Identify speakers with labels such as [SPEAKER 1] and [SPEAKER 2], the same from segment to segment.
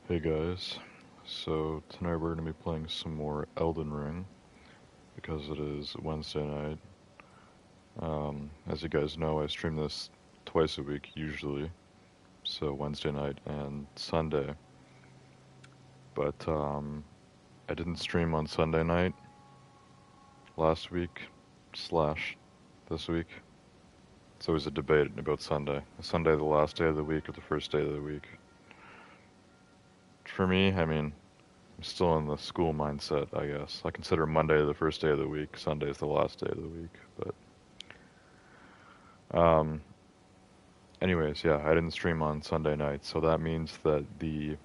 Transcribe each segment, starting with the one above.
[SPEAKER 1] Hey guys, so tonight we're going to be playing some more Elden Ring because it is Wednesday night. As you guys know, I stream this twice a week usually, so Wednesday night and Sunday. But I didn't stream on Sunday night last week slash this week. It's always a debate about Sunday. Is Sunday the last day of the week or the first day of the week? For me, I'm still in the school mindset, I guess. I consider Monday the first day of the week, Sunday is the last day of the week. But, anyways, yeah, I didn't stream on Sunday night, so that means that the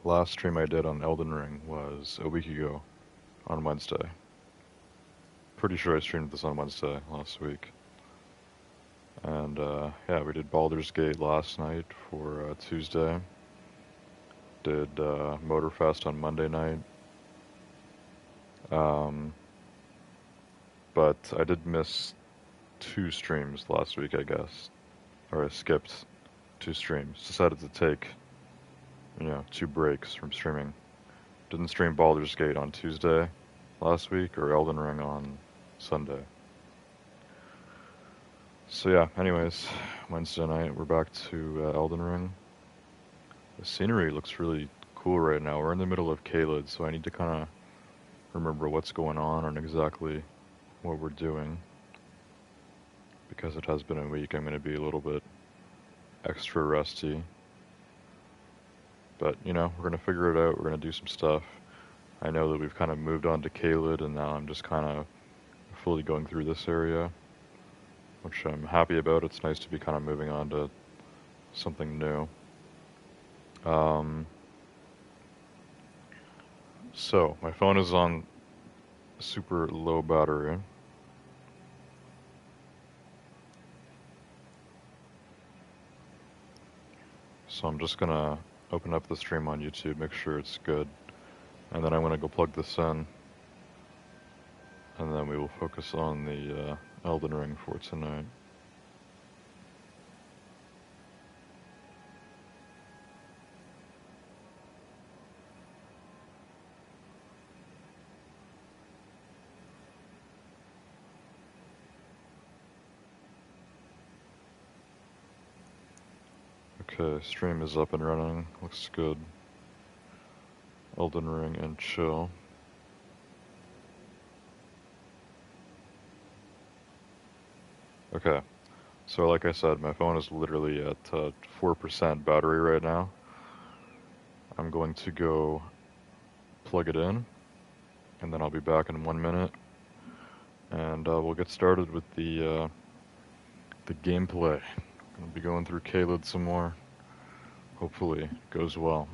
[SPEAKER 1] last stream I did on Elden Ring was a week ago on Wednesday. Pretty sure I streamed this on Wednesday last week. And, yeah, we did Baldur's Gate last night for Tuesday. Did Motorfest on Monday night. Um, but I did miss two streams last week, I guess. Or I skipped two streams. Decided to take, two breaks from streaming. Didn't stream Baldur's Gate on Tuesday last week or Elden Ring on Sunday. So yeah, anyways, Wednesday night we're back to Elden Ring. The scenery looks really cool right now. We're in the middle of Caelid, so I need to kind of remember what's going on and exactly what we're doing. Because it has been a week, I'm going to be a little bit extra rusty. But, we're going to figure it out. We're going to do some stuff. I know that we've kind of moved on to Caelid, and now I'm just kind of fully going through this area, which I'm happy about. It's nice to be kind of moving on to something new. So, my phone is on super low battery. So I'm just going to open up the stream on YouTube, make sure it's good. And then I'm going to go plug this in. And then we will focus on the Elden Ring for tonight. Okay, stream is up and running. Looks good. Elden Ring and chill. Okay, so like I said, my phone is literally at 4% battery right now. I'm going to go plug it in, and then I'll be back in 1 minute, and we'll get started with the gameplay. Gonna be going through Caelid some more. Hopefully, it goes well.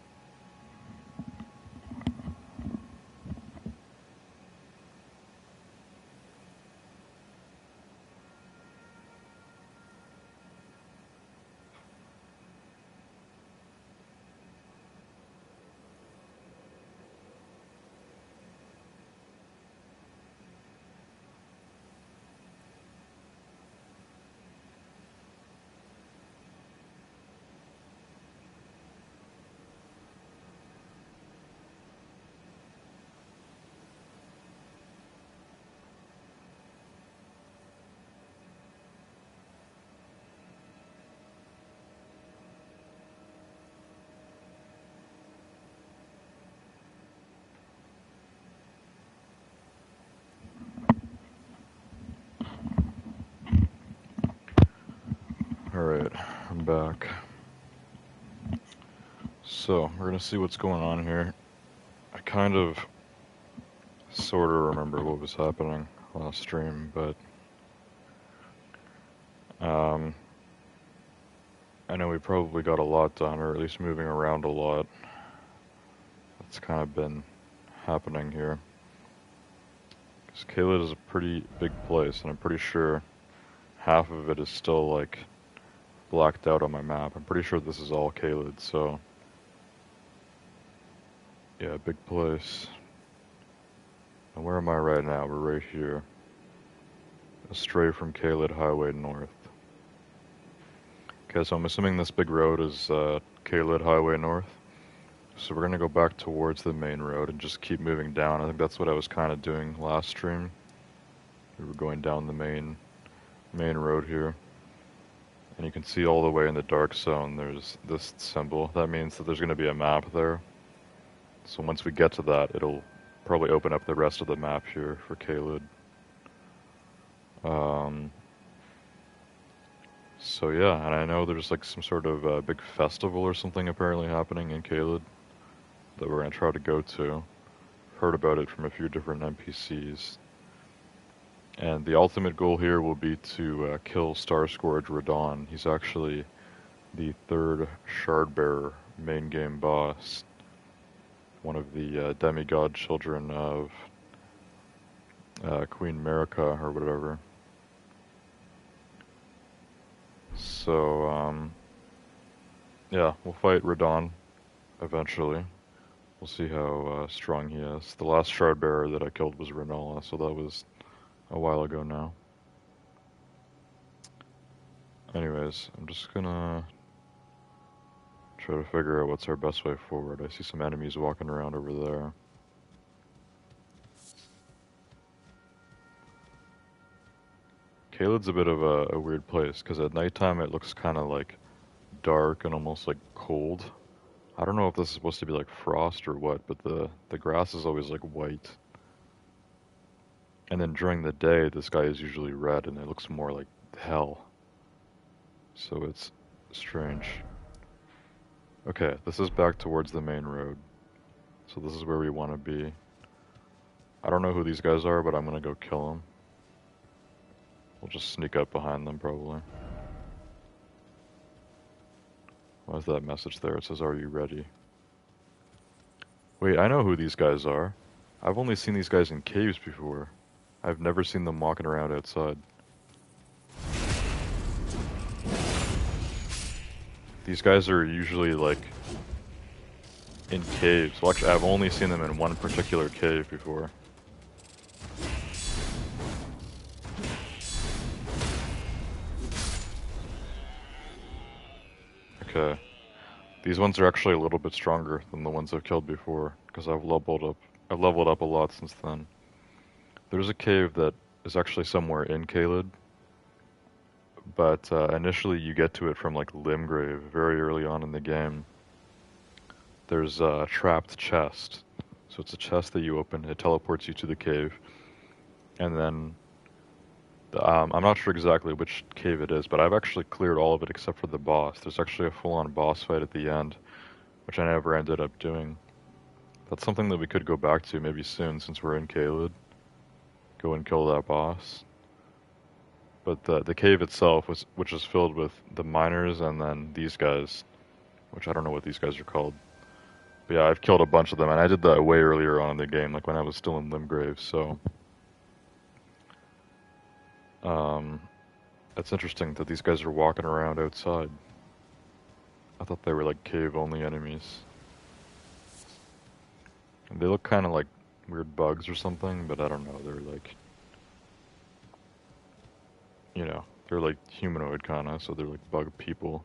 [SPEAKER 1] Alright, I'm back. So, we're gonna see what's going on here. I kind of sort of remember what was happening last stream, but I know we probably got a lot done, or at least moving around a lot. That's kind of been happening here. Because Caelid is a pretty big place, and I'm pretty sure half of it is still, like, blacked out on my map. I'm pretty sure this is all Caelid, so... Yeah, big place. And where am I right now? We're right here. Astray from Caelid Highway North. Okay, so I'm assuming this big road is Caelid Highway North. So we're gonna go back towards the main road and just keep moving down. I think that's what I was kind of doing last stream. We were going down the main road here. And you can see all the way in the dark zone there's this symbol. That means that there's gonna be a map there. So once we get to that, it'll probably open up the rest of the map here for Caelid. So yeah, and I know there's like some sort of big festival or something apparently happening in Caelid that we're gonna try to go to. Heard about it from a few different NPCs. And the ultimate goal here will be to kill Starscourge Radon. He's actually the third Shardbearer main game boss. One of the demigod children of Queen Marika or whatever. So, yeah, we'll fight Radon eventually. We'll see how strong he is. The last Shardbearer that I killed was Renola, so that was a while ago now. Anyways, I'm just gonna try to figure out what's our best way forward. I see some enemies walking around over there. Caelid's a bit of a weird place, because at nighttime it looks kind of like dark and almost like cold. I don't know if this is supposed to be like frost or what, but the grass is always like white. And then during the day, the sky is usually red and it looks more like hell. So it's strange. Okay, this is back towards the main road. So this is where we want to be. I don't know who these guys are, but I'm gonna go kill them. We'll just sneak up behind them, probably. Why is that message there? It says, "Are you ready?" Wait, I know who these guys are. I've only seen these guys in caves before. I've never seen them walking around outside. These guys are usually, like, in caves. Well, actually, I've only seen them in one particular cave before. Okay. These ones are actually a little bit stronger than the ones I've killed before, because I've leveled up a lot since then. There's a cave that is actually somewhere in Caelid, but initially you get to it from like Limgrave, very early on in the game. There's a trapped chest. So it's a chest that you open, it teleports you to the cave, and then I'm not sure exactly which cave it is, but I've actually cleared all of it except for the boss. There's actually a full-on boss fight at the end, which I never ended up doing. That's something that we could go back to maybe soon since we're in Caelid. Go and kill that boss. But the cave itself, which is filled with the miners and then these guys, which I don't know what these guys are called. But yeah, I've killed a bunch of them, and I did that way earlier on in the game, like when I was still in Limgrave, so... It's interesting that these guys are walking around outside. I thought they were like cave-only enemies. And they look kind of like weird bugs or something, but I don't know, they're like... You know, they're like humanoid kind of, so they're like bug people.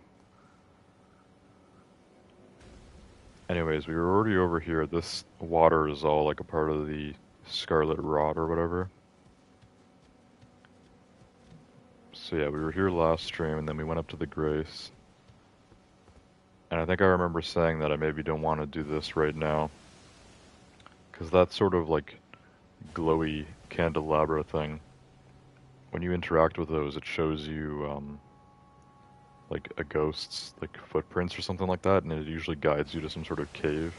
[SPEAKER 1] Anyways, we were already over here. This water is all like a part of the Scarlet Rot or whatever. So yeah, we were here last stream, and then we went up to the Grace. And I think I remember saying that I maybe don't want to do this right now. Because that sort of like glowy candelabra thing, when you interact with those, it shows you like a ghost's like footprints or something like that, and it usually guides you to some sort of cave.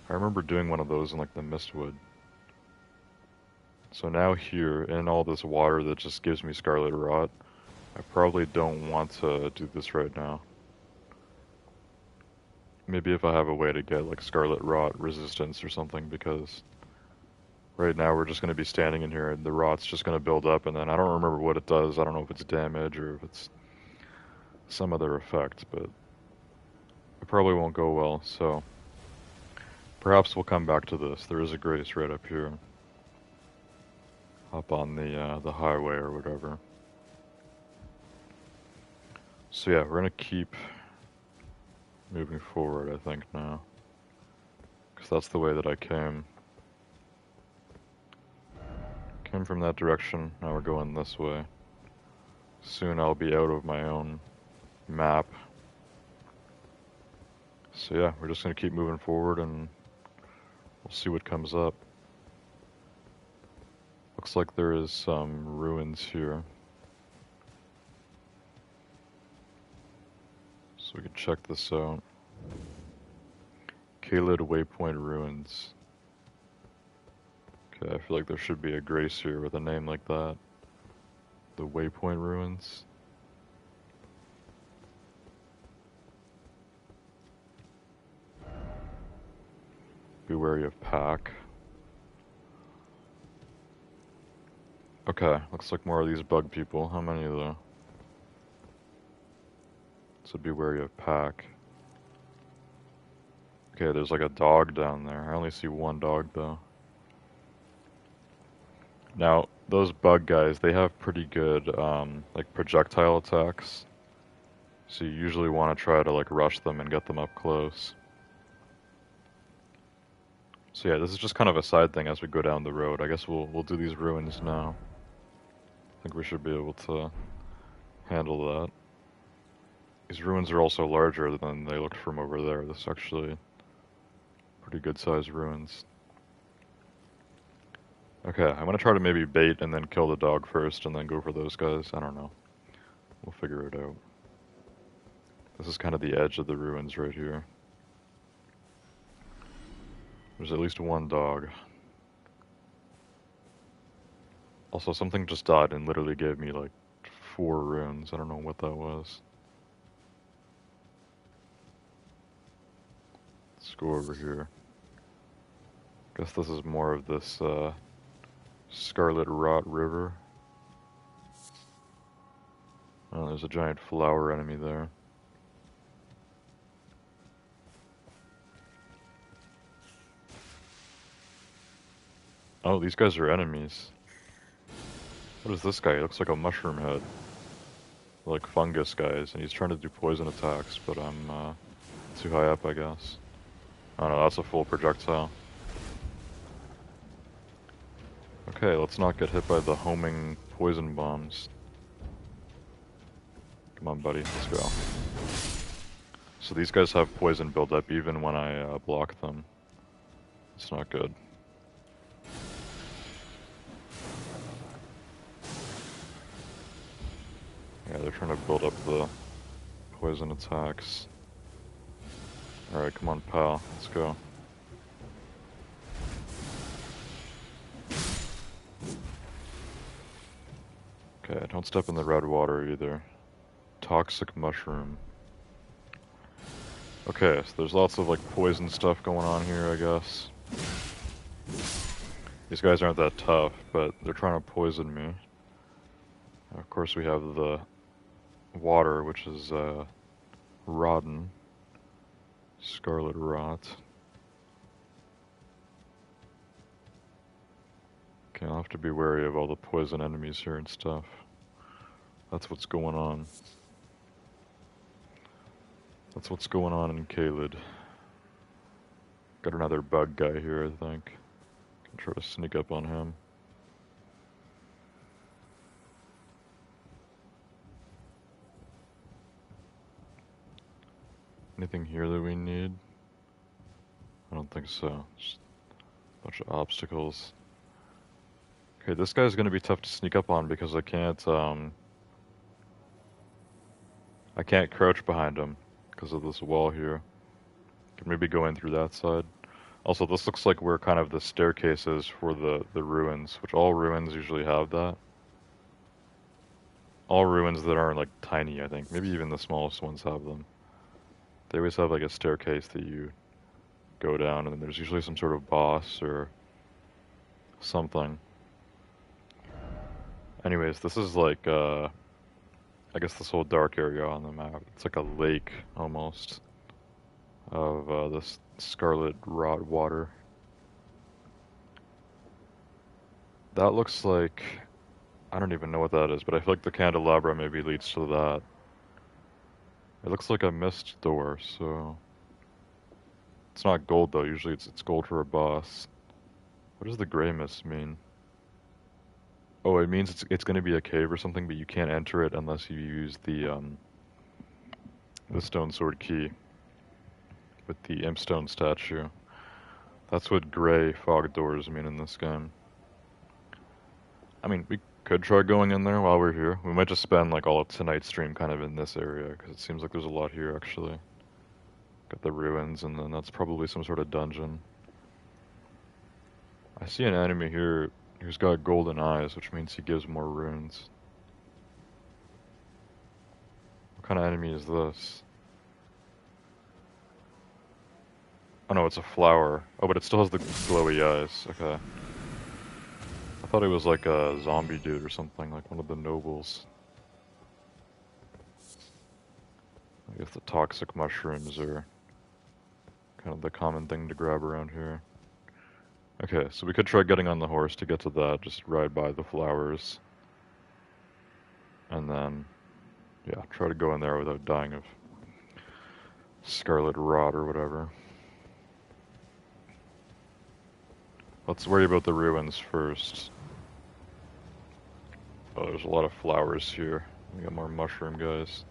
[SPEAKER 1] I remember doing one of those in like the Mistwood. So now here, in all this water that just gives me Scarlet Rot, I probably don't want to do this right now. Maybe if I have a way to get like Scarlet Rot resistance or something, because right now we're just going to be standing in here and the rot's just going to build up, and then I don't remember what it does. I don't know if it's damage or if it's some other effect, but it probably won't go well, so perhaps we'll come back to this. There is a Grace right up here. Up on the highway or whatever. So yeah, we're gonna keep moving forward, I think, now. because that's the way that I came. Came from that direction, now we're going this way. Soon I'll be out of my own map. So yeah, we're just gonna keep moving forward and we'll see what comes up. Looks like there is some ruins here. So we can check this out. Kaled Waypoint Ruins. Okay, I feel like there should be a grace here with a name like that. The Waypoint Ruins. Be wary of pack. Okay, looks like more of these bug people. How many though? So be wary of pack. Okay, there's like a dog down there. I only see one dog though. Now, those bug guys, they have pretty good like projectile attacks. So you usually want to try to like rush them and get them up close. So yeah, this is just kind of a side thing as we go down the road. I guess we'll do these ruins now. I think we should be able to handle that. These ruins are also larger than they looked from over there. This is actually pretty good sized ruins. Okay, I'm gonna try to maybe bait and then kill the dog first and then go for those guys. I don't know. We'll figure it out. This is kind of the edge of the ruins right here. There's at least one dog. Also, something just died and literally gave me like 4 runes. I don't know what that was. Let's go over here. Guess this is more of this Scarlet Rot River. Oh, there's a giant flower enemy there. Oh, these guys are enemies. What is this guy? He looks like a mushroom head. Like fungus guys, and he's trying to do poison attacks, but I'm too high up, I guess. Oh no, that's a full projectile. Okay, let's not get hit by the homing poison bombs. Come on, buddy, let's go. So these guys have poison buildup even when I block them. It's not good. Yeah, they're trying to build up the poison attacks. Alright, come on, pal. Let's go. Okay, don't step in the red water either. Toxic mushroom. Okay, so there's lots of like poison stuff going on here, I guess. These guys aren't that tough, but they're trying to poison me. Of course we have the water, which is rotten. Scarlet Rot. Okay, I'll have to be wary of all the poison enemies here and stuff. That's what's going on. That's what's going on in Kaled. Got another bug guy here, I think. Can try to sneak up on him. Anything here that we need? I don't think so. Just a bunch of obstacles. Okay, this guy's gonna be tough to sneak up on because I can't crouch behind him because of this wall here. Could maybe go in through that side. Also, this looks like we're kind of the staircases for the ruins, which all ruins usually have that. All ruins that aren't like tiny, I think. Maybe even the smallest ones have them. They always have like a staircase that you go down, and there's usually some sort of boss or something. Anyways, this is like, I guess this whole dark area on the map. It's like a lake, almost, of this Scarlet Rot water. That looks like, I don't even know what that is, but I feel like the candelabra maybe leads to that. It looks like a mist door, so It's not gold though. Usually it's gold for a boss. What does the gray mist mean? Oh, it means it's going to be a cave or something, but you can't enter it unless you use the stone sword key with the impstone statue. That's what gray fog doors mean in this game. I mean, we could try going in there while we're here. We might just spend like all of tonight's stream kind of in this area, because it seems like there's a lot here actually. Got the ruins, and then that's probably some sort of dungeon. I see an enemy here who's got golden eyes, which means he gives more runes. What kind of enemy is this? Oh no, it's a flower. Oh, but it still has the glowy eyes. Okay. I thought it was like a zombie dude or something, like one of the nobles. I guess the toxic mushrooms are kind of the common thing to grab around here. Okay, so we could try getting on the horse to get to that, just ride by the flowers. And then, yeah, try to go in there without dying of scarlet rot or whatever. Let's worry about the ruins first. Oh, there's a lot of flowers here. We got more mushroom guys.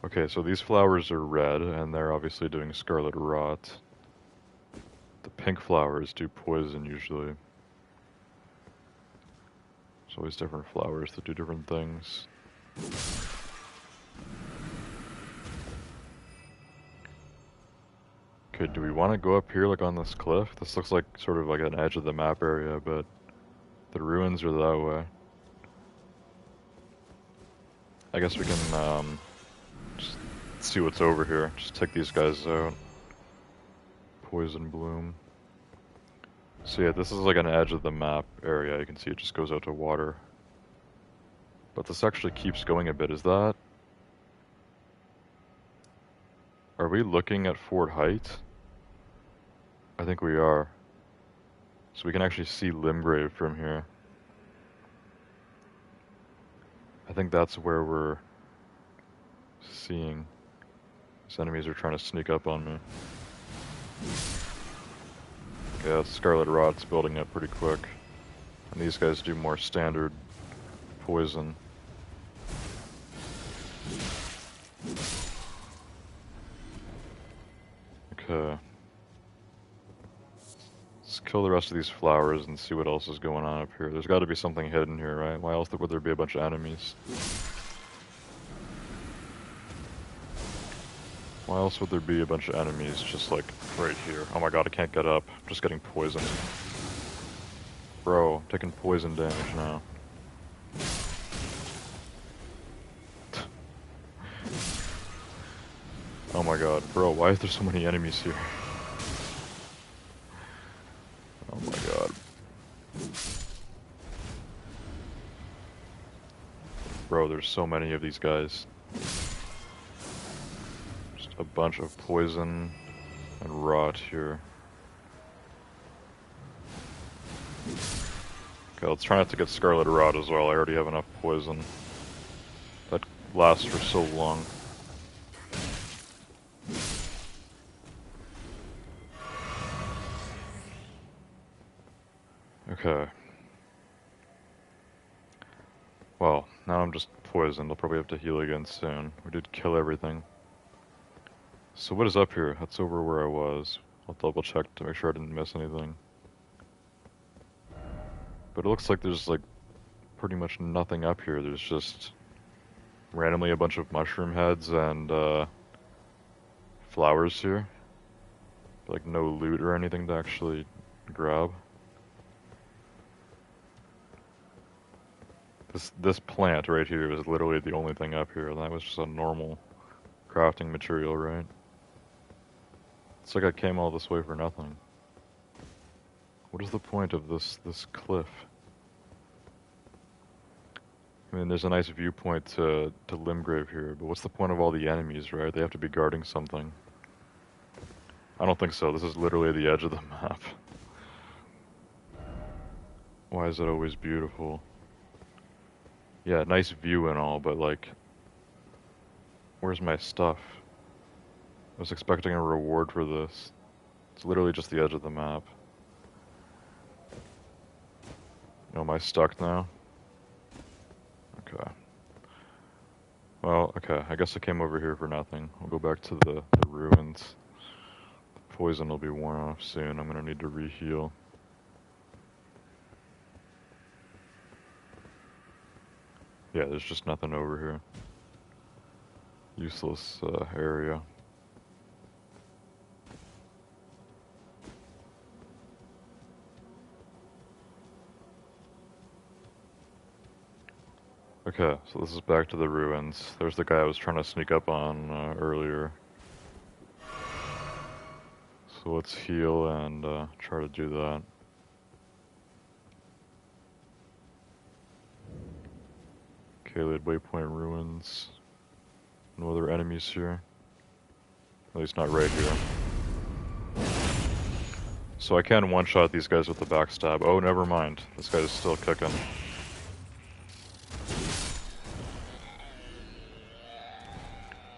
[SPEAKER 1] Okay, so these flowers are red, and they're obviously doing scarlet rot. The pink flowers do poison usually. There's always different flowers that do different things. Okay, do we want to go up here like on this cliff? This looks like sort of like an edge of the map area, but the ruins are that way. I guess we can just see what's over here. Just take these guys out. Poison bloom. So yeah, this is like an edge of the map area. You can see it just goes out to water. But this actually keeps going a bit. Is that... Are we looking at Fort Height? I think we are. So we can actually see Limgrave from here. I think that's where we're seeing. These enemies are trying to sneak up on me. Yeah, Scarlet Rot's building up pretty quick. And these guys do more standard poison. Okay. Let's kill the rest of these flowers and see what else is going on up here. There's got to be something hidden here, right? Why else would there be a bunch of enemies? Why else would there be a bunch of enemies just like right here? Oh my god, I can't get up. I'm just getting poisoned. Bro, I'm taking poison damage now. Oh my god, bro, why is there so many enemies here? Oh my god. Bro, there's so many of these guys. Just a bunch of poison and rot here. Okay, let's try not to get scarlet rot as well. I already have enough poison. That lasts for so long. Okay. Well, now I'm just poisoned. I'll probably have to heal again soon. We did kill everything. So what is up here? That's over where I was. I'll double check to make sure I didn't miss anything. But it looks like there's like pretty much nothing up here. There's just randomly a bunch of mushroom heads and flowers here. Like no loot or anything to actually grab. This plant right here is literally the only thing up here, and that was just a normal crafting material, right? It's like I came all this way for nothing. What is the point of this cliff? I mean, there's a nice viewpoint to Limgrave here, but what's the point of all the enemies, right? They have to be guarding something. I don't think so. This is literally the edge of the map. Why is it always beautiful? Yeah, nice view and all, but like, Where's my stuff? I was expecting a reward for this. It's literally just the edge of the map. Oh, am I stuck now? Okay. Well, okay, I guess I came over here for nothing. I'll go back to the ruins. The poison will be worn off soon. I'm gonna need to re-heal. Yeah, there's just nothing over here. Useless area. Okay, so this is back to the ruins. There's the guy I was trying to sneak up on earlier. So let's heal and try to do that. Kaled Waypoint Ruins. No other enemies here. At least not right here. So I can one-shot these guys with the backstab. Oh, never mind. This guy is still kicking.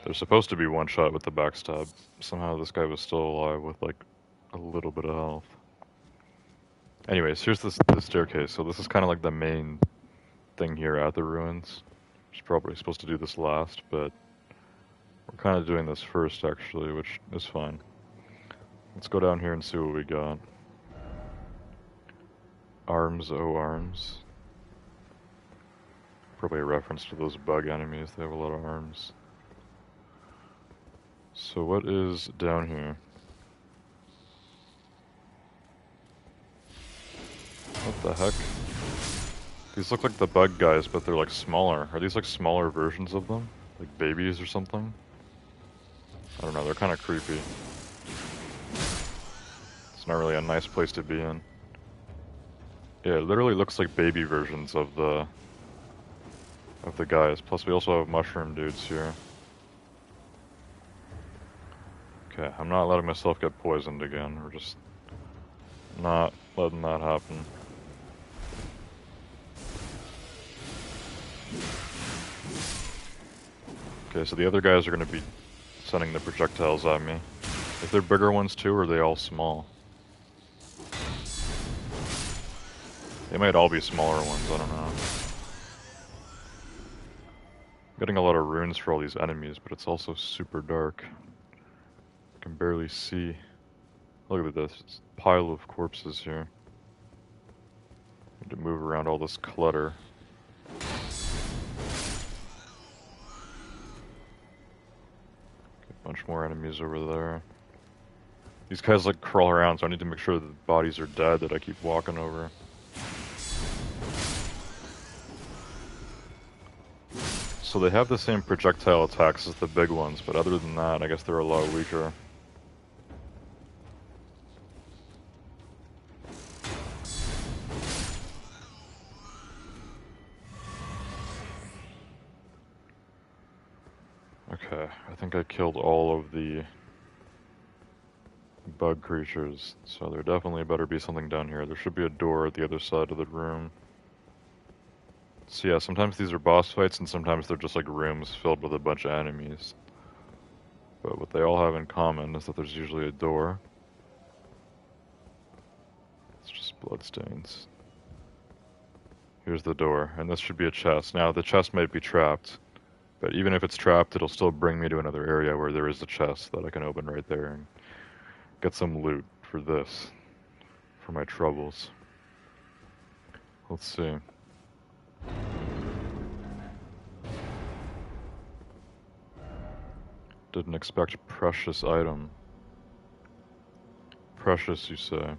[SPEAKER 1] They're supposed to be one-shot with the backstab. Somehow this guy was still alive with like a little bit of health. Anyways, here's the staircase. So this is kind of like the main thing here at the ruins. It's probably supposed to do this last, but we're kind of doing this first actually, which is fine. Let's go down here and see what we got. Arms, oh arms. Probably a reference to those bug enemies, they have a lot of arms. So what is down here? What the heck? These look like the bug guys, but they're like smaller. Are these like smaller versions of them? Like babies or something? I don't know, they're kind of creepy. It's not really a nice place to be in. Yeah, it literally looks like baby versions of the guys. Plus we also have mushroom dudes here. Okay, I'm not letting myself get poisoned again. We're just not letting that happen. Okay, so the other guys are going to be sending the projectiles at me. If they're bigger ones too, or are they all small? They might all be smaller ones, I don't know. I'm getting a lot of runes for all these enemies, but it's also super dark. I can barely see. Look at this pile of corpses here. Need to move around all this clutter. A bunch more enemies over there. These guys like crawl around, so I need to make sure that the bodies are dead that I keep walking over. So they have the same projectile attacks as the big ones, but other than that, I guess they're a lot weaker. Okay, I think I killed all of the bug creatures, so there definitely better be something down here. There should be a door at the other side of the room. So yeah, sometimes these are boss fights and sometimes they're just like rooms filled with a bunch of enemies. But what they all have in common is that there's usually a door. It's just bloodstains. Here's the door, and this should be a chest. Now, the chest might be trapped, but even if it's trapped, it'll still bring me to another area where there is a chest that I can open right there and get some loot for this, for my troubles. Let's see. Didn't expect precious item. Precious, you say?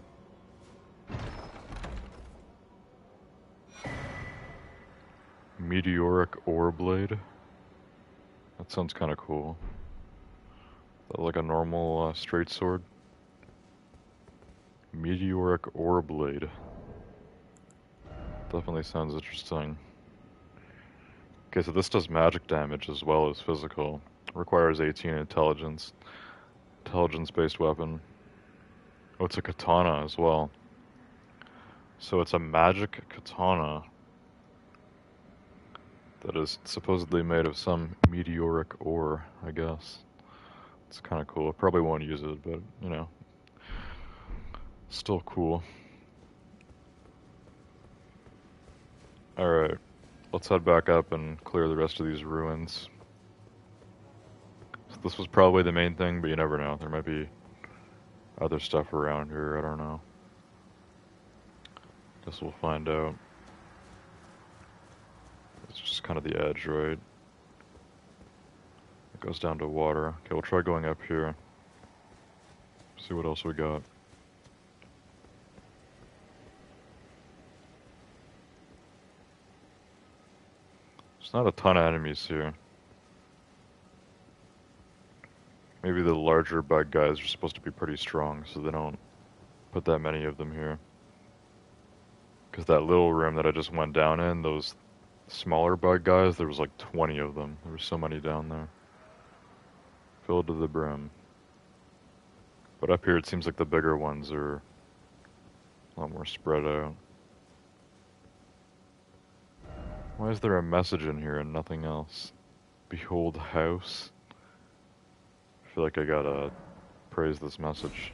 [SPEAKER 1] Meteoric ore blade? That sounds kind of cool. Is that like a normal straight sword? Meteoric ore blade. Definitely sounds interesting. Okay, so this does magic damage as well as physical. Requires 18 intelligence. Intelligence-based weapon. Oh, it's a katana as well. So it's a magic katana. that is supposedly made of some meteoric ore, I guess. It's kind of cool. I probably won't use it, but, you know, still cool. Alright, let's head back up and clear the rest of these ruins. So this was probably the main thing, but you never know. There might be other stuff around here, I don't know. Guess we'll find out. It's just kind of the edge, right? It goes down to water. Okay, we'll try going up here. See what else we got. There's not a ton of enemies here. Maybe the larger bug guys are supposed to be pretty strong, so they don't put that many of them here. Because that little room that I just went down in, those smaller bug guys, there was like 20 of them. There were so many down there. Filled to the brim. But up here it seems like the bigger ones are a lot more spread out. Why is there a message in here and nothing else? Behold house. I feel like I gotta praise this message.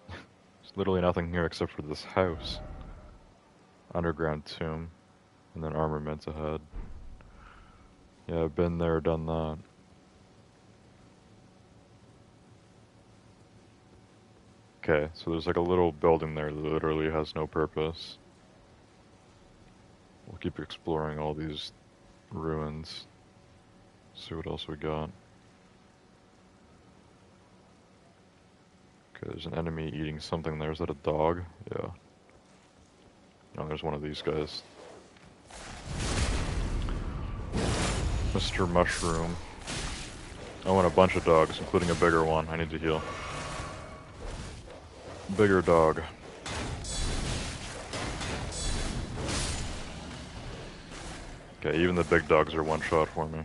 [SPEAKER 1] There's literally nothing here except for this house. Underground tomb. And then armaments ahead. Yeah, I've been there, done that. Okay, so there's like a little building there that literally has no purpose. We'll keep exploring all these ruins. See what else we got. Okay, there's an enemy eating something there. Is that a dog? Yeah. No, there's one of these guys. Mr. Mushroom. Oh, and a bunch of dogs, including a bigger one. I need to heal. Bigger dog. Okay, even the big dogs are one shot for me.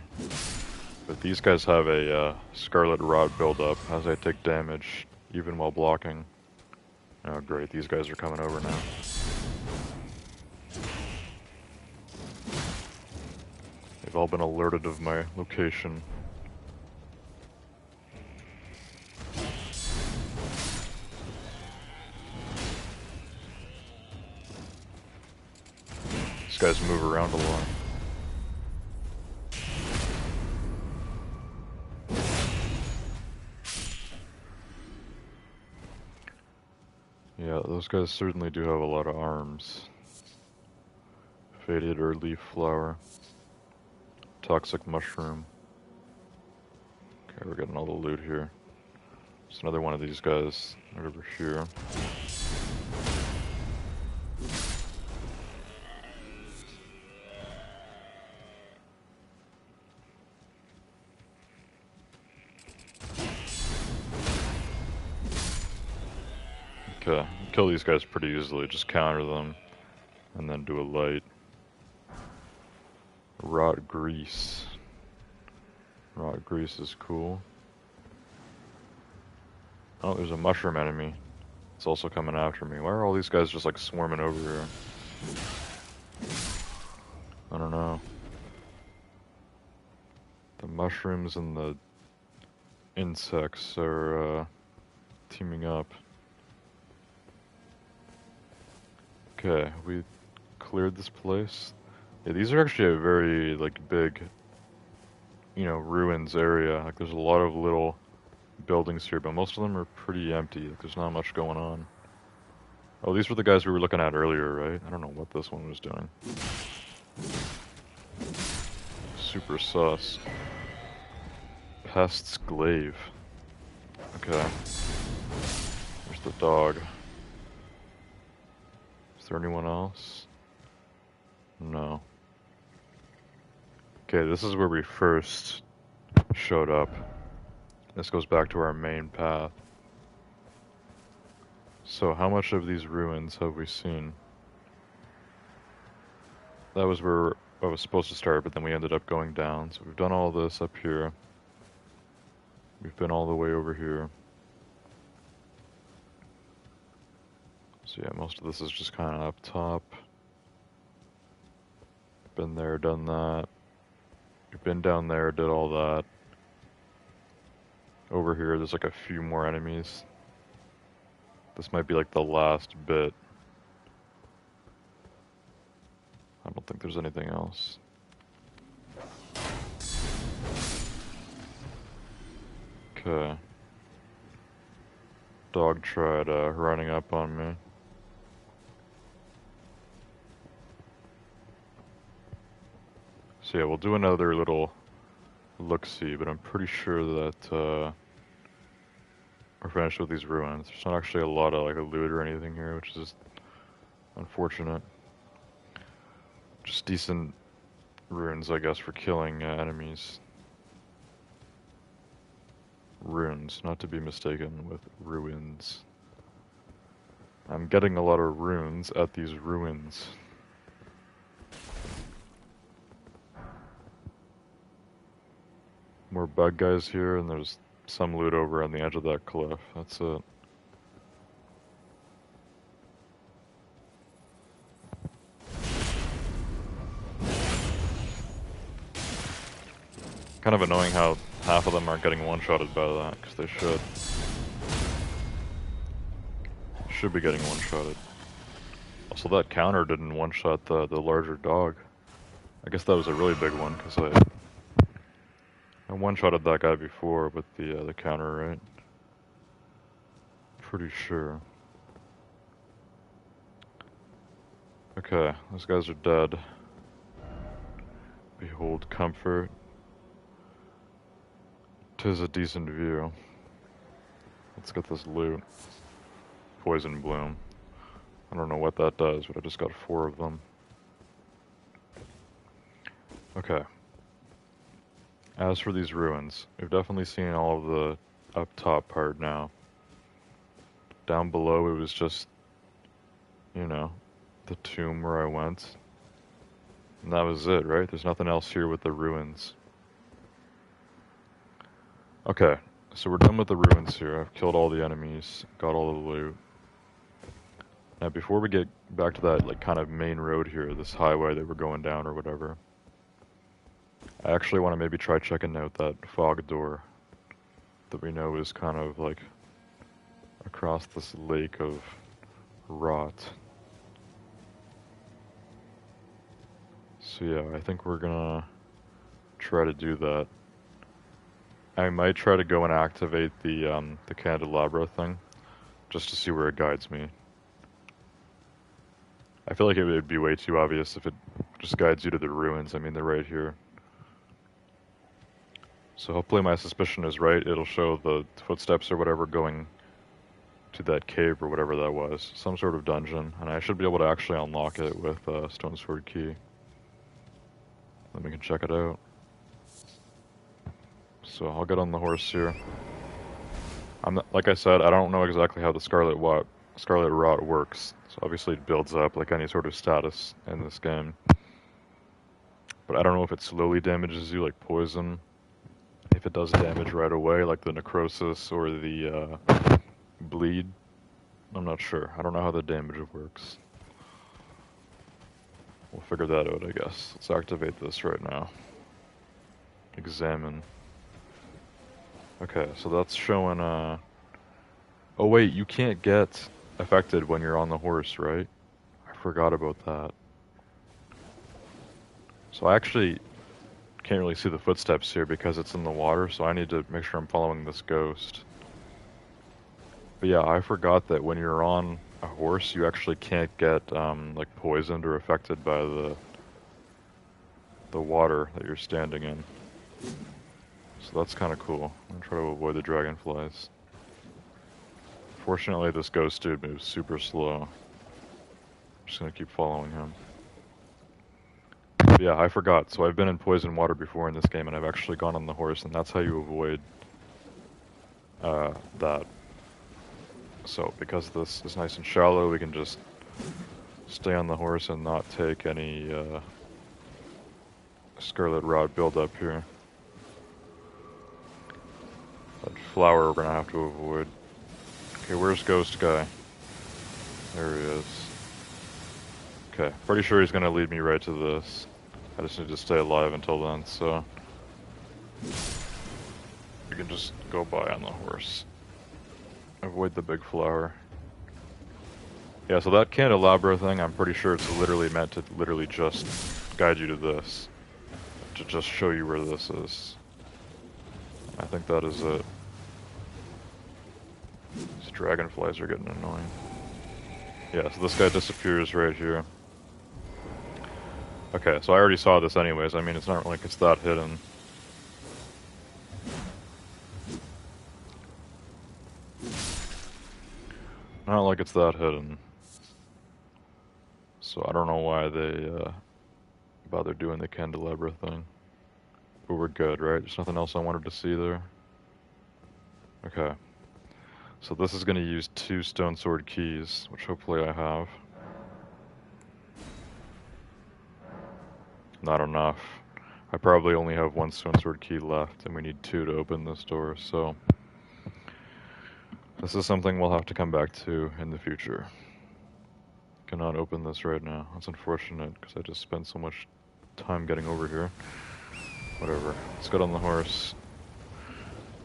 [SPEAKER 1] But these guys have a scarlet rot buildup as I take damage, even while blocking. Oh great, these guys are coming over now. They've all been alerted of my location. These guys move around a lot. Yeah, those guys certainly do have a lot of arms. Faded or leaf flower. Toxic mushroom. Okay, we're getting all the loot here. There's another one of these guys right over here. Okay, kill these guys pretty easily, just counter them, and then do a light. Rot grease. Rot grease is cool. Oh, there's a mushroom enemy. It's also coming after me. Why are all these guys just like swarming over here? I don't know. The mushrooms and the insects are teaming up. Okay, we cleared this place. Yeah, these are actually a very, like, big, you know, ruins area. Like, there's a lot of little buildings here, but most of them are pretty empty. Like, there's not much going on. Oh, these were the guys we were looking at earlier, right? I don't know what this one was doing. Super sus. Pest's glaive. Okay. There's the dog. Is there anyone else? No. Okay, this is where we first showed up. This goes back to our main path. So how much of these ruins have we seen? That was where I was supposed to start, but then we ended up going down. So we've done all this up here. We've been all the way over here. So yeah, most of this is just kind of up top. Been there, done that. We've been down there, did all that. Over here, there's like a few more enemies. This might be like the last bit. I don't think there's anything else. Okay. Dog tried running up on me. So yeah, we'll do another little look-see, but I'm pretty sure that we're finished with these ruins. There's not actually a lot of like a loot or anything here, which is unfortunate. Just decent runes, I guess, for killing enemies. Runes, not to be mistaken with ruins. I'm getting a lot of runes at these ruins. More bug guys here, and there's some loot over on the edge of that cliff. That's it. Kind of annoying how half of them aren't getting one-shotted by that, because they should. Should be getting one-shotted. Also, that counter didn't one-shot the larger dog. I guess that was a really big one, because I one-shotted that guy before with the counter, right? Pretty sure. Okay, those guys are dead. Behold comfort. 'Tis a decent view. Let's get this loot. Poison bloom. I don't know what that does, but I just got 4 of them. Okay. As for these ruins, we've definitely seen all of the up top part now. Down below it was just, you know, the tomb where I went. And that was it, right? There's nothing else here with the ruins. Okay, so we're done with the ruins here. I've killed all the enemies, got all the loot. Now before we get back to that like kind of main road here, this highway that we're going down or whatever, I actually want to maybe try checking out that fog door that we know is kind of like across this lake of rot. So yeah, I think we're gonna try to do that. I might try to go and activate the candelabra thing, just to see where it guides me. I feel like it would be way too obvious if it just guides you to the ruins. I mean, they're right here. So hopefully my suspicion is right. It'll show the footsteps or whatever going to that cave or whatever that was. Some sort of dungeon. And I should be able to actually unlock it with a stone sword key. Then we can check it out. So I'll get on the horse here. Like I said, I don't know exactly how the Scarlet Rot works. So obviously it builds up like any sort of status in this game. But I don't know if it slowly damages you like poison. If it does damage right away like the necrosis or the bleed. I'm not sure. I don't know how the damage works. We'll figure that out, I guess. Let's activate this right now. Examine. Okay, so that's showing, oh wait, you can't get affected when you're on the horse, right? I forgot about that. So I actually can't really see the footsteps here because it's in the water, so I need to make sure I'm following this ghost. But yeah, I forgot that when you're on a horse, you actually can't get, like, poisoned or affected by the water that you're standing in. So that's kind of cool. I'm gonna try to avoid the dragonflies. Fortunately, this ghost dude moves super slow. I'm just gonna keep following him. But yeah, I forgot. So I've been in poison water before in this game, and I've actually gone on the horse, and that's how you avoid that. So because this is nice and shallow, we can just stay on the horse and not take any Scarlet Rot buildup here. That flower we're gonna have to avoid. Okay, where's Ghost Guy? There he is. Okay, pretty sure he's gonna lead me right to this. I just need to stay alive until then, so we can just go by on the horse. Avoid the big flower. Yeah, so that candelabra thing, I'm pretty sure it's literally meant to literally just guide you to this. To just show you where this is. I think that is it. These dragonflies are getting annoying. Yeah, so this guy disappears right here. Okay, so I already saw this anyways. I mean, it's not like it's that hidden. Not like it's that hidden. So I don't know why they bother doing the candelabra thing. But we're good, right? There's nothing else I wanted to see there. Okay. So this is going to use 2 stone sword keys, which hopefully I have. Not enough. I probably only have 1 stone sword key left, and we need 2 to open this door, so this is something we'll have to come back to in the future. Cannot open this right now. That's unfortunate, because I just spent so much time getting over here. Whatever. Let's get on the horse.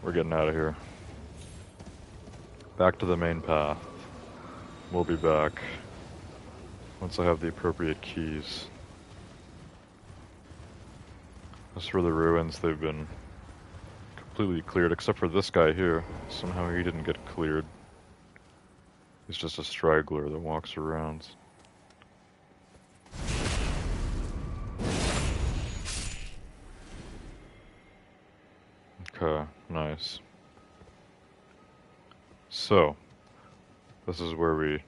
[SPEAKER 1] We're getting out of here. Back to the main path. We'll be back once I have the appropriate keys. As for the ruins, they've been completely cleared, except for this guy here. Somehow he didn't get cleared. He's just a straggler that walks around. Okay, nice. So, this is where we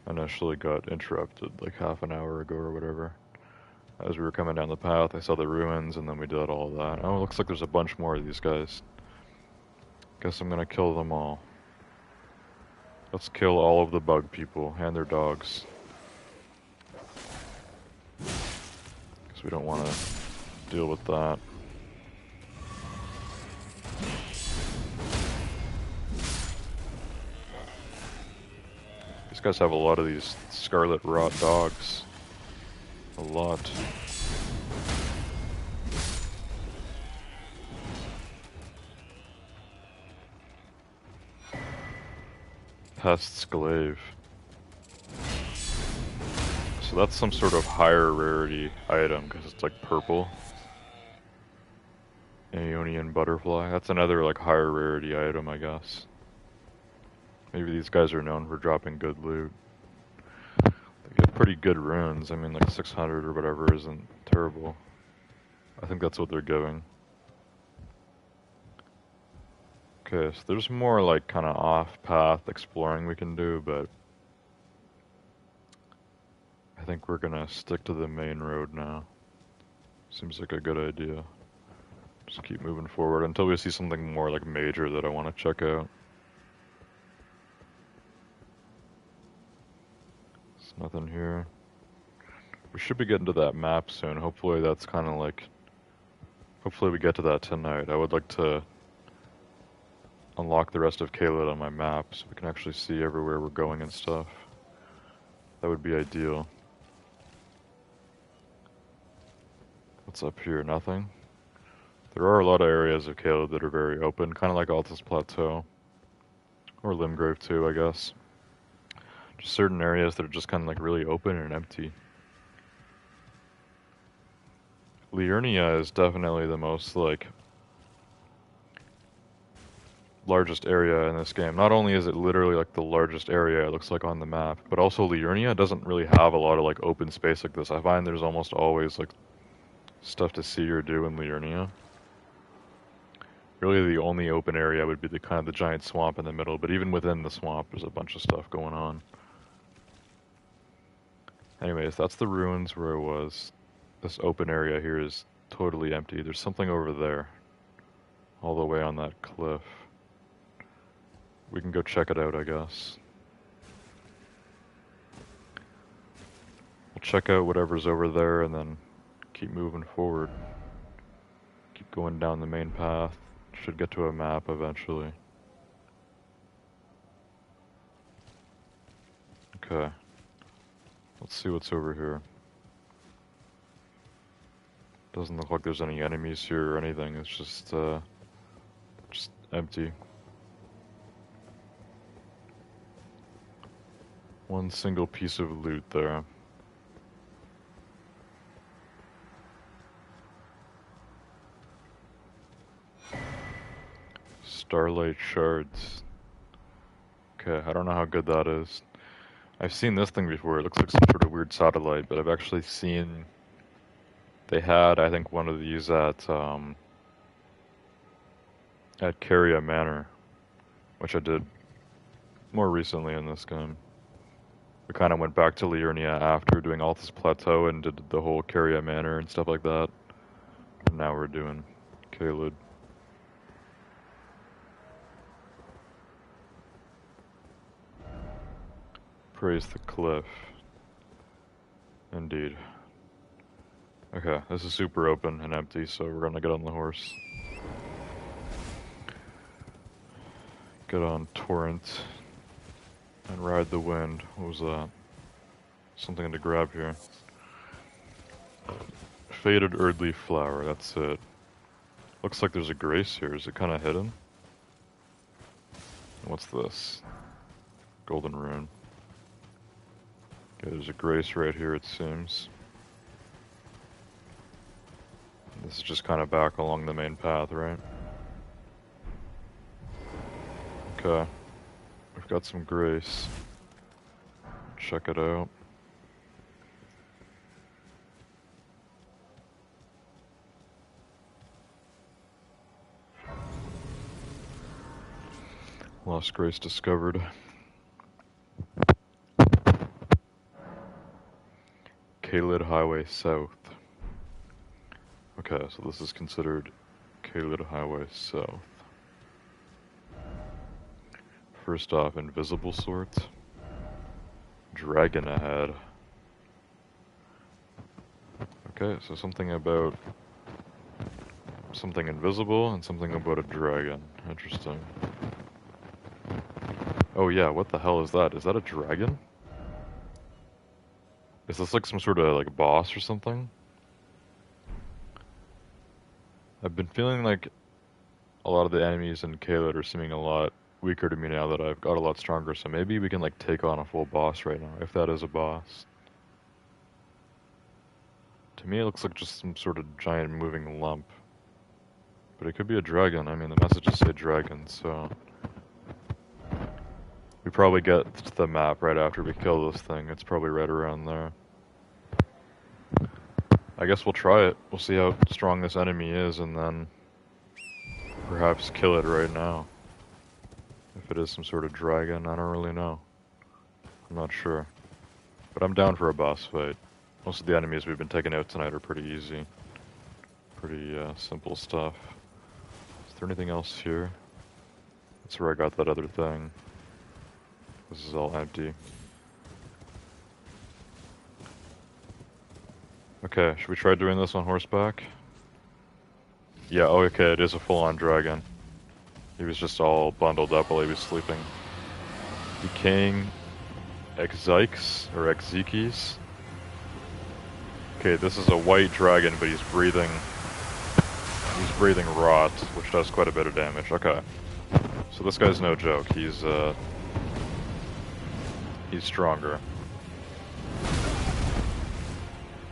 [SPEAKER 1] initially got interrupted, like half an hour ago or whatever. As we were coming down the path, I saw the ruins, and then we did all that. Oh, it looks like there's a bunch more of these guys. Guess I'm gonna kill them all. Let's kill all of the bug people and their dogs. Because we don't want to deal with that. These guys have a lot of these scarlet rot dogs. A lot. Pest's glaive. So that's some sort of higher rarity item because it's like purple. Aeonian butterfly. That's another like higher rarity item, I guess. Maybe these guys are known for dropping good loot. They get pretty good runes. I mean, like 600 or whatever isn't terrible. I think that's what they're giving. Okay, so there's more like kind of off-path exploring we can do, but I think we're gonna stick to the main road now. Seems like a good idea. Just keep moving forward until we see something more like major that I want to check out. There's nothing here. We should be getting to that map soon. Hopefully that's kind of like... Hopefully we get to that tonight. I would like to unlock the rest of Caelid on my map so we can actually see everywhere we're going and stuff. That would be ideal. What's up here? Nothing? There are a lot of areas of Caelid that are very open, kind of like Altus Plateau. Or Limgrave too, I guess. Just certain areas that are just kind of like really open and empty. Liurnia is definitely the most like largest area in this game. Not only is it literally like the largest area it looks like on the map, but also Liurnia doesn't really have a lot of like open space like this. I find there's almost always like stuff to see or do in Liurnia. Really the only open area would be the kind of the giant swamp in the middle, but even within the swamp there's a bunch of stuff going on. Anyways, that's the ruins where I was. This open area here is totally empty. There's something over there. All the way on that cliff. We can go check it out, I guess. We'll check out whatever's over there and then keep moving forward. Keep going down the main path. Should get to a map eventually. Okay. Let's see what's over here. Doesn't look like there's any enemies here or anything. It's just empty. One single piece of loot there. Starlight shards. Okay, I don't know how good that is. I've seen this thing before. It looks like some sort of weird satellite, but I've actually seen they had, I think, one of these at Carria Manor, which I did more recently in this game. We kind of went back to Liurnia after doing Altus Plateau and did the whole Carria Manor and stuff like that. And now we're doing Caelid. Praise the cliff. Indeed. Okay, this is super open and empty, so we're gonna get on the horse. Get on Torrent and ride the wind. What was that? Something to grab here. Faded Erdleaf Flower, that's it. Looks like there's a grace here. Is it kind of hidden? What's this? Golden rune. Okay, there's a grace right here, it seems. This is just kind of back along the main path, right? Okay. We've got some grace. Check it out. Lost grace discovered. Caelid Highway South. Okay, so this is considered Caelid Highway South. First off, invisible sort. Dragon ahead. Okay, so something about something invisible and something about a dragon. Interesting. Oh yeah, what the hell is that? Is that a dragon? Is this like some sort of like boss or something? I've been feeling like a lot of the enemies in Caelid are seeming a lot weaker to me now that I've got a lot stronger, so maybe we can like take on a full boss right now, if that is a boss. To me it looks like just some sort of giant moving lump. But it could be a dragon. I mean, the messages say dragon, so we probably get to the map right after we kill this thing. It's probably right around there. I guess we'll try it. We'll see how strong this enemy is and then perhaps kill it right now. If it is some sort of dragon, I don't really know. I'm not sure. But I'm down for a boss fight. Most of the enemies we've been taking out tonight are pretty easy. Pretty simple stuff. Is there anything else here? That's where I got that other thing. This is all empty. Okay, should we try doing this on horseback? Yeah, oh okay, it is a full-on dragon. He was just all bundled up while he was sleeping. Decaying Exikes, or Exikis. Okay, this is a white dragon, but he's breathing rot, which does quite a bit of damage. Okay. So this guy's no joke. He's stronger.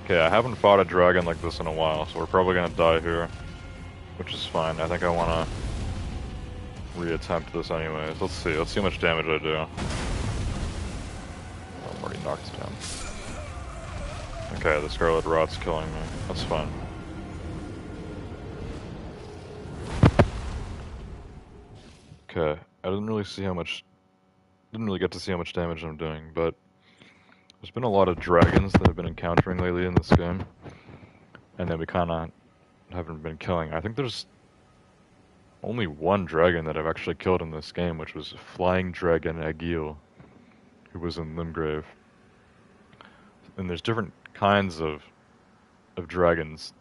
[SPEAKER 1] Okay, I haven't fought a dragon like this in a while, so we're probably gonna die here. Which is fine. I think I wanna reattempt this anyways. Let's see how much damage I do. I'm already knocked down. Okay, the Scarlet Rot's killing me. That's fine. Okay, I didn't really get to see how much damage I'm doing, but there's been a lot of dragons that I've been encountering lately in this game, and then we kinda haven't been killing. I think there's only one dragon that I've actually killed in this game, which was Flying Dragon Agil, who was in Limgrave. And there's different kinds of dragons.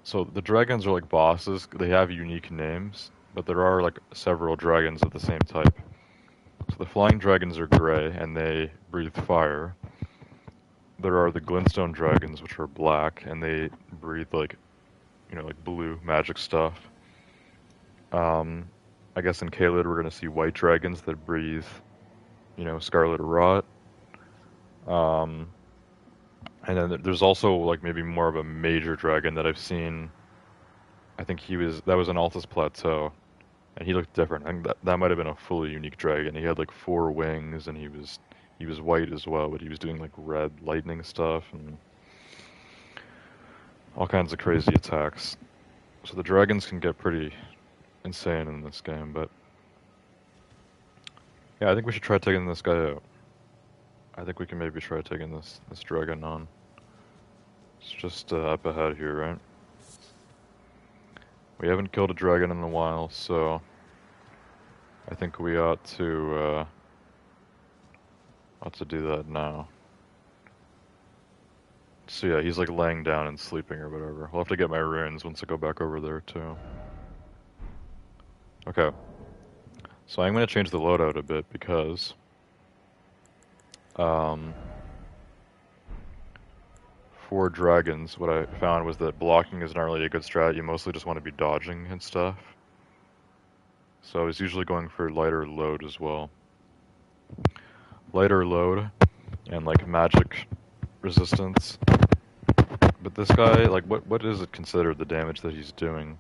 [SPEAKER 1] So the dragons are like bosses, they have unique names, but there are like several dragons of the same type. So the flying dragons are gray and they breathe fire. There are the glintstone dragons, which are black, and they breathe like like blue magic stuff. Um, I guess in Caelid we're gonna see white dragons that breathe, scarlet rot. Um, and then there's also like maybe more of a major dragon that I've seen. I think that was an Altus Plateau, and he looked different. I think that might have been a fully unique dragon. He had like four wings, and he was white as well, but he was doing like red lightning stuff and all kinds of crazy attacks. So the dragons can get pretty insane in this game, but yeah, I think we should try taking this guy out. I think we can maybe try taking this dragon on. It's just up ahead here, right? We haven't killed a dragon in a while, so I think we ought to do that now. So yeah, he's like laying down and sleeping or whatever. I'll have to get my runes once I go back over there too. Okay. So I'm going to change the loadout a bit because for dragons, what I found was that blocking is not really a good strat. You mostly just want to be dodging and stuff. So I was usually going for lighter load as well. Lighter load and like magic resistance. But this guy, like what is it considered the damage that he's doing?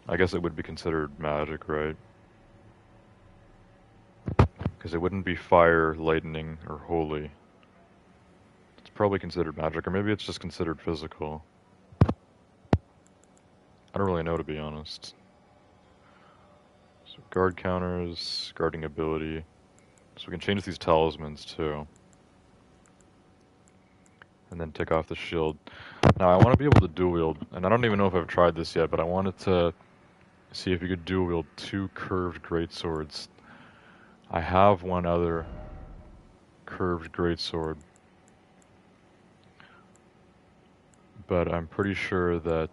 [SPEAKER 1] I guess it would be considered magic, right? Because it wouldn't be fire, lightning, or holy. It's probably considered magic, or maybe it's just considered physical. I don't really know, to be honest. So guard counters, guarding ability. So we can change these talismans too. And then take off the shield. Now I want to be able to dual wield, and I don't even know if I've tried this yet, but I wanted to see if you could dual wield two curved greatswords. I have one other curved greatsword, but I'm pretty sure that,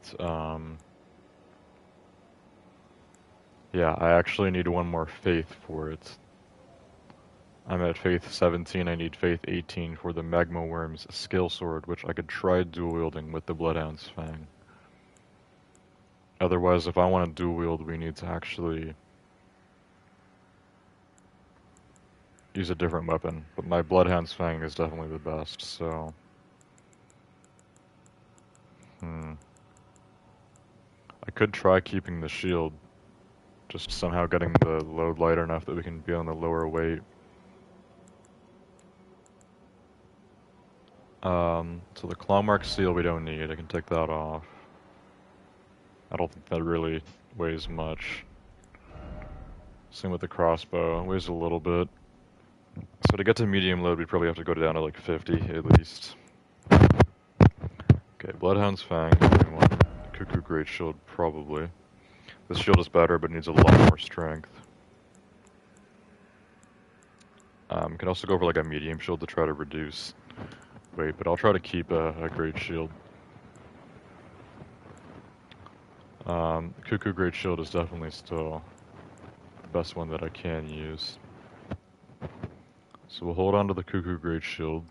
[SPEAKER 1] yeah, I actually need one more faith for it. I'm at faith 17, I need faith 18 for the Magma Worm's skill sword, which I could try dual wielding with the Bloodhound's Fang. Otherwise, if I want to dual wield, we need to actually use a different weapon. But my Bloodhound's Fang is definitely the best, so... I could try keeping the shield, just somehow getting the load light enough that we can be on the lower weight. So the Clawmark Seal we don't need, I can take that off. I don't think that really weighs much. Same with the crossbow, it weighs a little bit. So to get to medium load, we probably have to go down to like 50 at least. Okay, Bloodhound's Fang, Cuckoo Great Shield probably. This shield is better, but needs a lot more strength. Can also go for like a medium shield to try to reduce weight, but I'll try to keep a great shield. Cuckoo Great Shield is definitely still the best one that I can use. So we'll hold on to the Cuckoo Great Shield.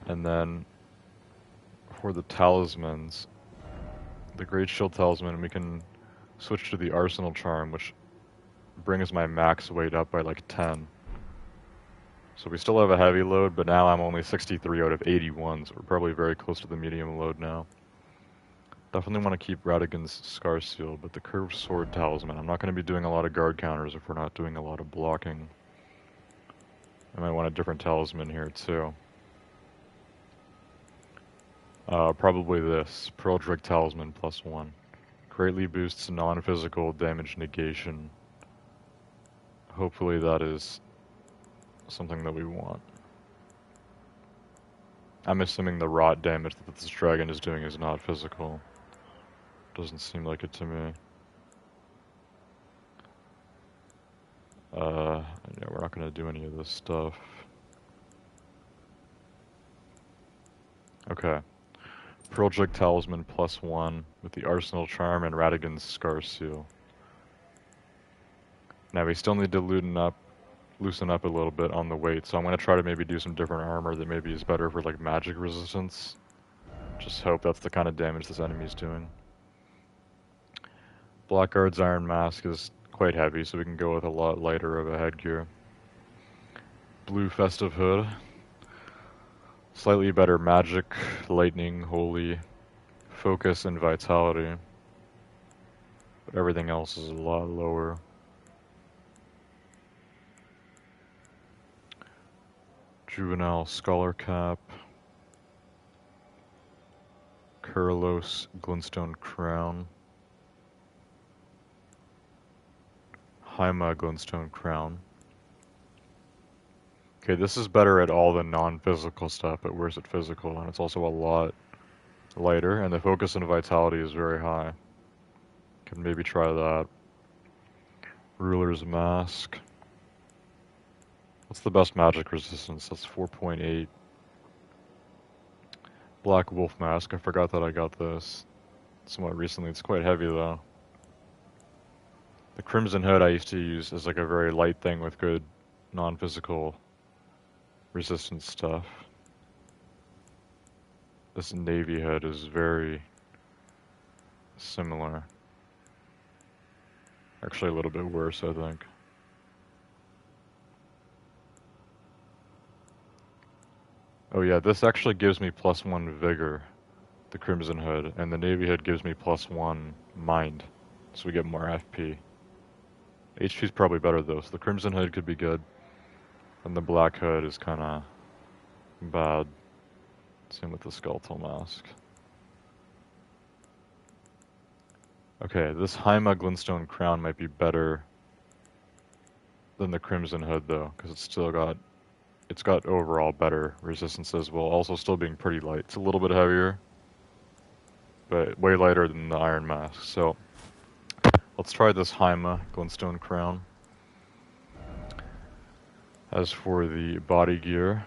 [SPEAKER 1] And then for the talismans, the Great Shield Talisman, we can switch to the Arsenal Charm, which brings my max weight up by like 10. So we still have a heavy load, but now I'm only 63 out of 81, so we're probably very close to the medium load now. Definitely want to keep Radigan's Scar Seal, but the Curved Sword Talisman, I'm not going to be doing a lot of guard counters if we're not doing a lot of blocking. I might want a different talisman here too. Probably this, Pearl Drake Talisman +1. Greatly boosts non-physical damage negation. Hopefully that is something that we want. I'm assuming the rot damage that this dragon is doing is not physical. Doesn't seem like it to me. Yeah, we're not going to do any of this stuff. Okay. Pearl Drake Talisman +1 with the Arsenal Charm and Radigan's Scar Seal. Now we still need to loosen up a little bit on the weight, so I'm going to try to maybe do some different armor that maybe is better for like magic resistance. Just hope that's the kind of damage this enemy's doing. Blackguard's Iron Mask is quite heavy, so we can go with a lot lighter of a headgear. Blue Festive Hood. Slightly better magic, lightning, holy, focus, and vitality. But everything else is a lot lower. Juvenile Scholar Cap. Kurlos Glintstone Crown. Haima Glintstone Crown. Okay, this is better at all the non-physical stuff, but worse at physical, and it's also a lot lighter, and the focus and vitality is very high. Can maybe try that. Ruler's Mask. What's the best magic resistance? That's 4.8. Black Wolf Mask. I forgot that I got this somewhat recently. It's quite heavy though. The Crimson Hood I used to use as like a very light thing with good non-physical resistance stuff. This Navy Hood is very similar. Actually a little bit worse, I think. Oh yeah, this actually gives me +1 Vigor, the Crimson Hood, and the Navy Hood gives me +1 Mind, so we get more FP. HP's probably better though, so the Crimson Hood could be good, and the Black Hood is kinda bad. Same with the Skeletal Mask. Okay, this Haima Glintstone Crown might be better than the Crimson Hood though, because it's got overall better resistances while also still being pretty light. It's a little bit heavier, but way lighter than the Iron Mask. So let's try this Haima Glintstone Crown. As for the body gear,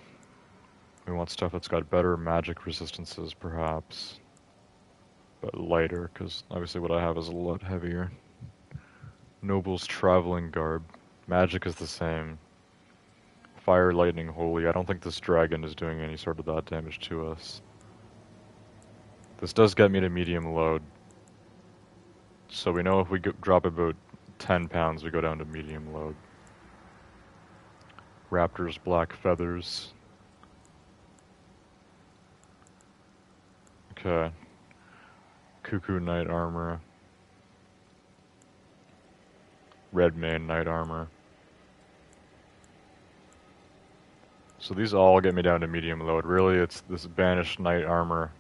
[SPEAKER 1] we want stuff that's got better magic resistances perhaps, but lighter, because obviously what I have is a lot heavier. Noble's Traveling Garb. Magic is the same. Fire, Lightning, Holy. I don't think this dragon is doing any sort of that damage to us. This does get me to medium load. So we know if we drop about 10 pounds, we go down to medium load. Raptor's Black Feathers. Okay. Cuckoo Knight Armor. Redmane Knight Armor. So these all get me down to medium load. Really, it's this Banished Knight Armor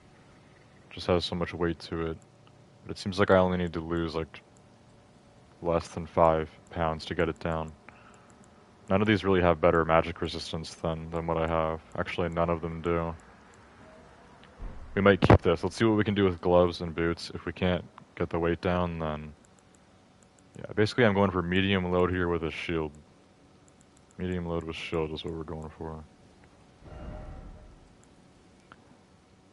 [SPEAKER 1] just has so much weight to it. But it seems like I only need to lose like less than 5 pounds to get it down. None of these really have better magic resistance than what I have. Actually, none of them do. We might keep this. Let's see what we can do with gloves and boots. If we can't get the weight down, then... yeah, basically I'm going for medium load here with a shield. Medium load with shield is what we're going for.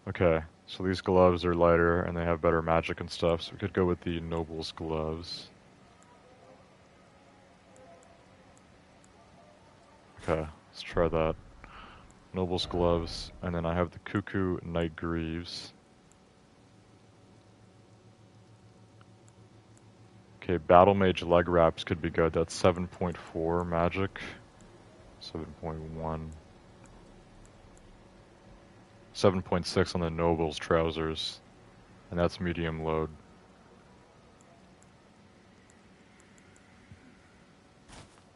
[SPEAKER 1] Okay, so these gloves are lighter and they have better magic and stuff, so we could go with the Noble's Gloves. Okay, let's try that. Noble's Gloves, and then I have the Cuckoo Knight Greaves. Okay, Battle Mage Leg Wraps could be good. That's 7.4 magic. 7.1. 7.6 on the Noble's Trousers. And that's medium load.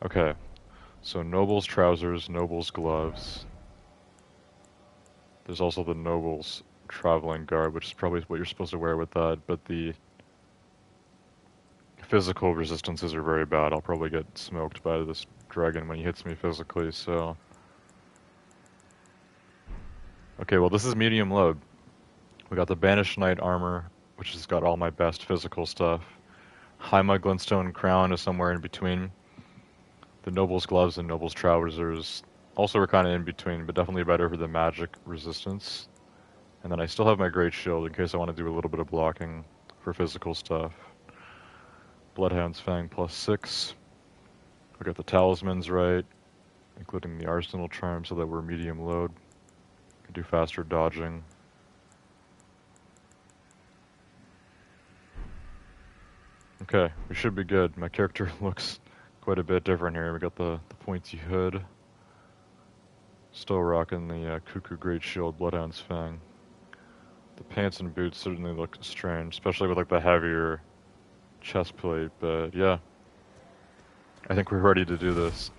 [SPEAKER 1] Okay, so Noble's Trousers, Noble's Gloves. There's also the Noble's Traveling Garb, which is probably what you're supposed to wear with that, but the physical resistances are very bad. I'll probably get smoked by this dragon when he hits me physically, so... okay, well this is medium load. We got the Banished Knight Armor, which has got all my best physical stuff. Haima Glintstone Crown is somewhere in between. The Noble's Gloves and Noble's Trousers also are kind of in between, but definitely better for the magic resistance. And then I still have my Great Shield in case I want to do a little bit of blocking for physical stuff. Bloodhound's Fang +6. We got the talismans right, including the Arsenal Charm so that we're medium load. Can do faster dodging. Okay, we should be good. My character looks quite a bit different here. We got the pointy hood. Still rocking the Cuckoo Great Shield, Bloodhound's Fang. The pants and boots certainly look strange, especially with like the heavier chest plate, but yeah. I think we're ready to do this.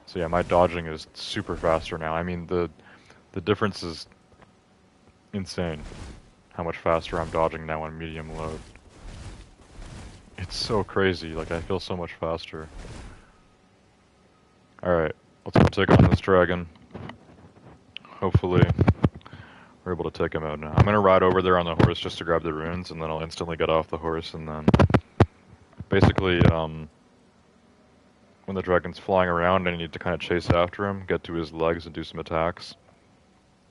[SPEAKER 1] So yeah, my dodging is super faster now. I mean, the difference is insane. How much faster I'm dodging now on medium load. It's so crazy, like I feel so much faster. Alright, let's go take on this dragon. Hopefully we're able to take him out now. I'm gonna ride over there on the horse just to grab the runes, and then I'll instantly get off the horse, and then basically, when the dragon's flying around, I need to kind of chase after him, get to his legs and do some attacks.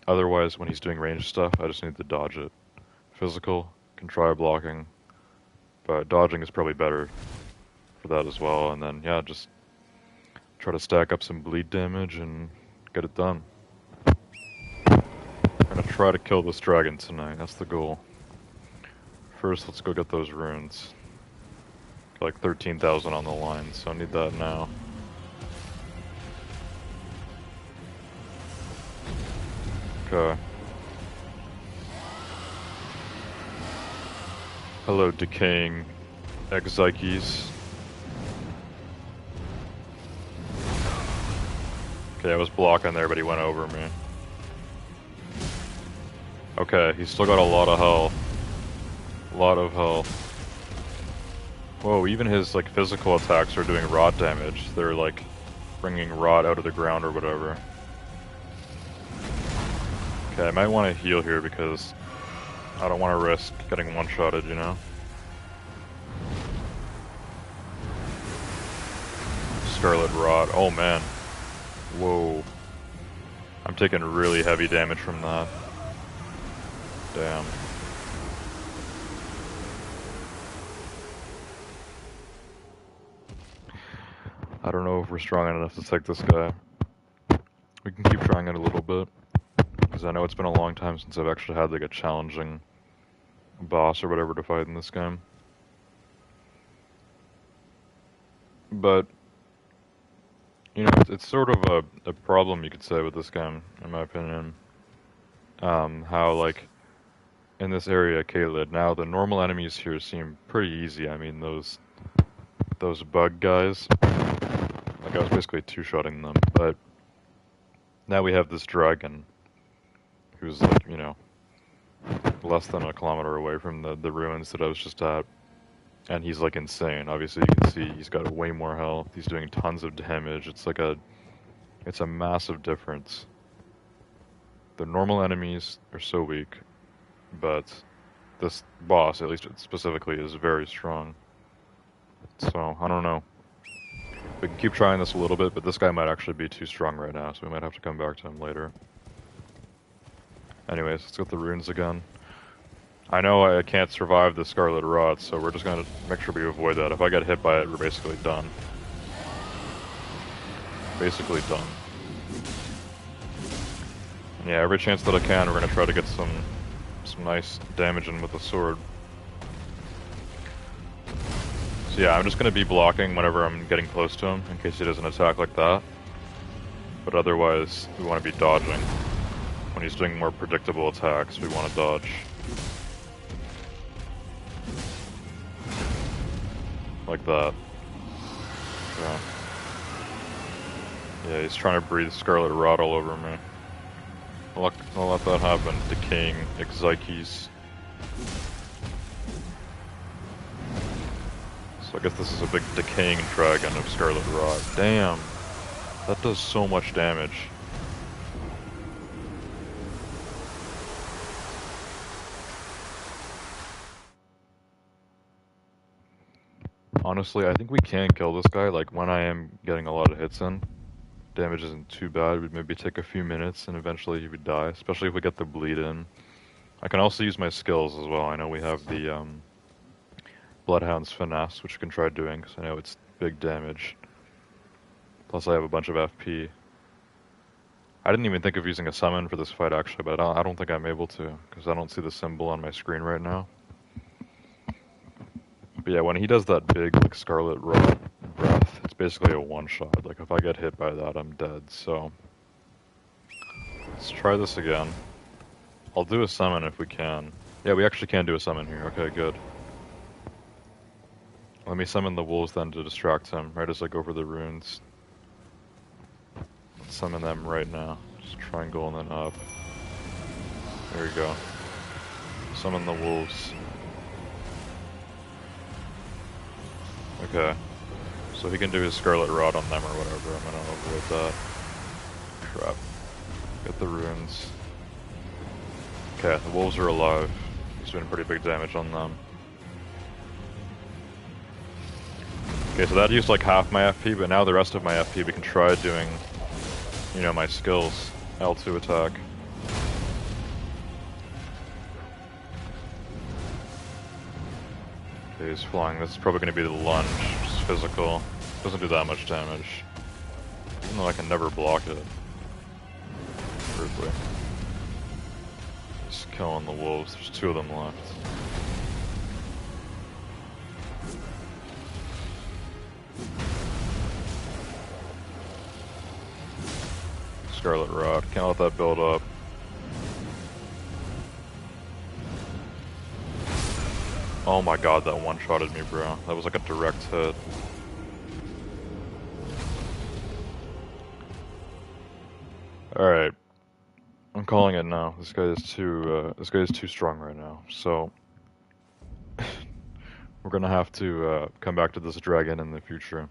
[SPEAKER 1] Otherwise, when he's doing ranged stuff, I just need to dodge it. Physical, can try blocking, but dodging is probably better for that as well, and then, yeah, just try to stack up some bleed damage and get it done. I'm gonna try to kill this dragon tonight, that's the goal. First, let's go get those runes. Like 13,000 on the line, so I need that now. Okay. Hello, decaying Exikes. Okay, I was blocking there, but he went over me. Okay, he's still got a lot of health. A lot of health. Whoa, even his like physical attacks are doing rot damage. They're like bringing rot out of the ground or whatever. Okay, I might want to heal here because I don't want to risk getting one-shotted, you know? Scarlet Rot. Oh man. Whoa. I'm taking really heavy damage from that. Damn. I don't know if we're strong enough to take this guy. We can keep trying it a little bit, because I know it's been a long time since I've actually had like a challenging boss or whatever to fight in this game. But, you know, it's sort of a problem, you could say, with this game, in my opinion. How, like, in this area, Caelid, now the normal enemies here seem pretty easy. I mean, those bug guys, like I was basically two-shotting them, but now we have this dragon who's like, you know, less than a kilometer away from the ruins that I was just at, and he's like insane. Obviously you can see he's got way more health, he's doing tons of damage. It's like it's a massive difference. The normal enemies are so weak, but this boss, at least specifically, is very strong. So, I don't know. We can keep trying this a little bit, but this guy might actually be too strong right now, so we might have to come back to him later. Anyways, let's get the runes again. I know I can't survive the Scarlet Rot, so we're just gonna make sure we avoid that. If I get hit by it, we're basically done. Basically done. And yeah, every chance that I can, we're gonna try to get some nice damage in with the sword. So yeah, I'm just going to be blocking whenever I'm getting close to him, in case he doesn't attack like that. But otherwise, we want to be dodging. When he's doing more predictable attacks, we want to dodge. Like that. Yeah, he's trying to breathe Scarlet Rot all over me. I'll let that happen, decaying Exikes. So I guess this is a big decaying dragon of Scarlet Rot. Damn! That does so much damage. Honestly, I think we can kill this guy, like when I am getting a lot of hits in. Damage isn't too bad, we'd maybe take a few minutes and eventually he would die, especially if we get the bleed in. I can also use my skills as well. I know we have the Bloodhound's Finesse, which we can try doing, because I know it's big damage. Plus I have a bunch of FP. I didn't even think of using a summon for this fight actually, but I don't think I'm able to, because I don't see the symbol on my screen right now. But yeah, when he does that big, like, Scarlet Rot breath, it's basically a one-shot. Like, if I get hit by that, I'm dead, so... Let's try this again. I'll do a summon if we can. Yeah, we actually can do a summon here. Okay, good. Let me summon the wolves then to distract him, right as I go for the runes. Let's summon them right now. Just triangle and then up. There we go. Summon the wolves. Okay. So he can do his Scarlet Rot on them or whatever. I'm gonna avoid that. Crap. Get the runes. Okay, the wolves are alive. He's doing pretty big damage on them. Okay, so that used like half my FP, but now the rest of my FP we can try doing, you know, my skills. L2 attack. Okay, he's flying. This is probably going to be the lunge, just physical. Doesn't do that much damage. Even though I can never block it. Weirdly. Just killing the wolves. There's 2 of them left. Scarlet Rot. Can't let that build up. Oh my god, that one-shotted me, bro. That was like a direct hit. Alright. I'm calling it now. This guy is too strong right now. So we're gonna have to come back to this dragon in the future.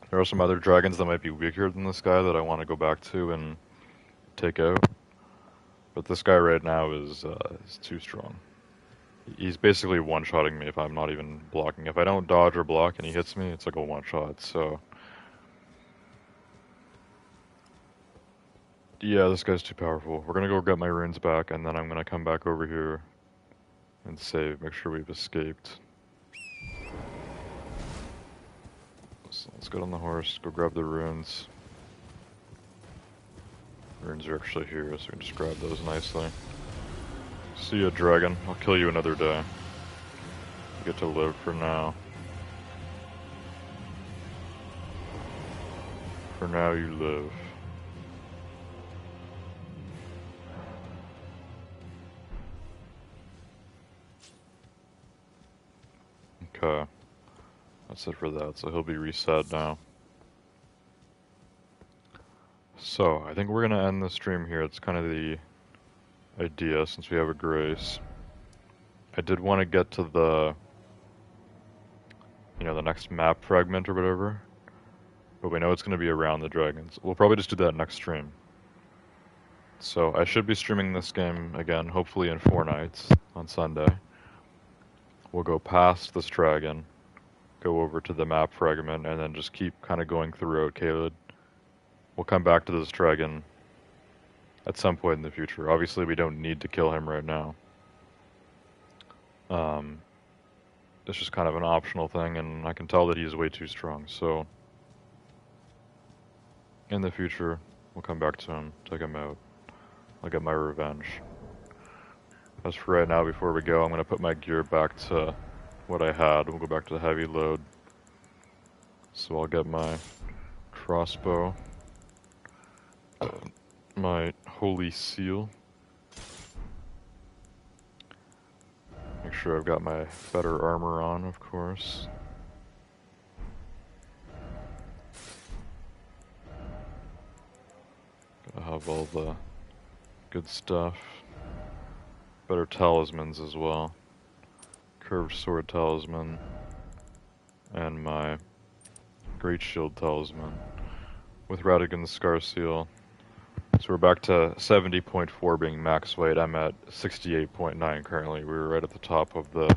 [SPEAKER 1] There are some other dragons that might be weaker than this guy that I want to go back to and take out. But this guy right now is too strong. He's basically one-shotting me if I'm not even blocking. If I don't dodge or block and he hits me, it's like a one-shot, so... Yeah, this guy's too powerful. We're gonna go get my runes back, and then I'm gonna come back over here and save, make sure we've escaped. So let's get on the horse, go grab the runes. Runes are actually here, so we can just grab those nicely. See ya, dragon. I'll kill you another day. You get to live for now. For now, you live. Okay. That's it for that, so he'll be reset now. So, I think we're gonna end the stream here. It's kind of the idea, since we have a grace. I did want to get to the, you know, the next map fragment or whatever, but we know it's going to be around the dragons. We'll probably just do that next stream. So I should be streaming this game again, hopefully in 4 nights on Sunday. We'll go past this dragon, go over to the map fragment, and then just keep kind of going throughout Caelid. We'll come back to this dragon at some point in the future. Obviously, we don't need to kill him right now. It's just kind of an optional thing, and I can tell that he's way too strong, so... In the future, we'll come back to him, take him out. I'll get my revenge. As for right now, before we go, I'm going to put my gear back to what I had. We'll go back to the heavy load. So I'll get my crossbow, my holy seal. Make sure I've got my better armor on, of course. Gotta have all the good stuff. Better talismans as well. Curved sword talisman. And my great shield talisman. With Radigan's Scar Seal. So we're back to 70.4 being max weight. I'm at 68.9 currently. We were right at the top of the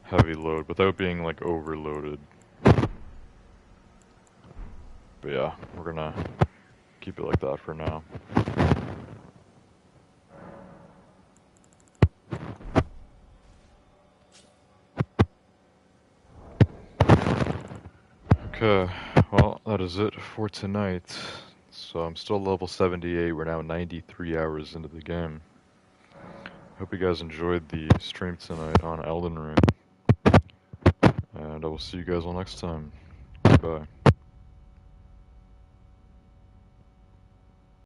[SPEAKER 1] heavy load without being like overloaded. But yeah, we're gonna keep it like that for now. Okay, well, that is it for tonight. So I'm still level 78, we're now 93 hours into the game. Hope you guys enjoyed the stream tonight on Elden Ring. and I will see you guys all next time. Goodbye.